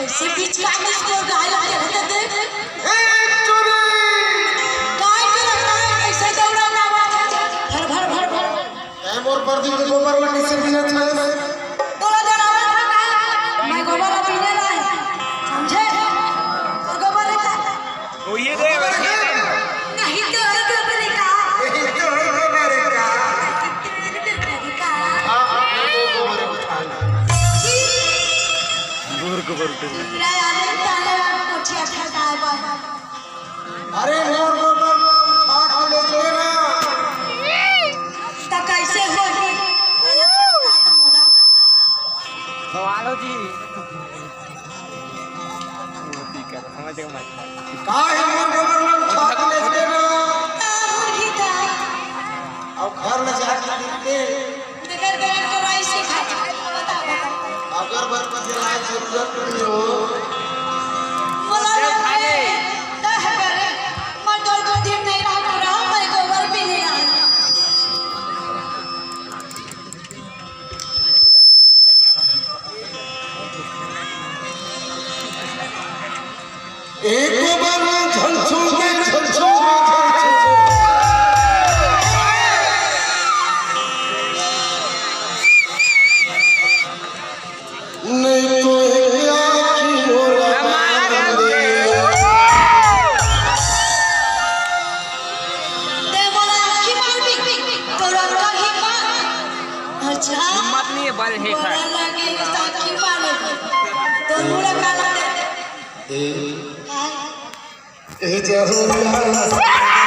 ऐसे बीच का इसको गाय लगे रहते थे गाय के रखा ऐसे दौड़ा ना भर भर भर भर मोर पर्दी के गोबर लगे से बिना छाए तोला जनावर था मैं गोबर पीने रहा समझे और गोबर का वो ये दे नहीं तो है गोबर का यही तो है गोबर का गोबर अरे मोर गोबर उठा ले चलेना तो कैसे हो सवालो जी समझ गए मत का है मोर गोबर उठा ले चलेना अब घर ले जा के देकर के कमाई से खा बता अगर बर पर जलाए जरूरत नहीं हो बोला खाले दह कर मैं डर को दिन नहीं रहा मैं गोबर भी नहीं रहा एक गोबर झलसो के झलसो नहीं तो हिम्मत नहीं है बल है खा लगे साखी वाले तो पूरा काला दे ए जहुला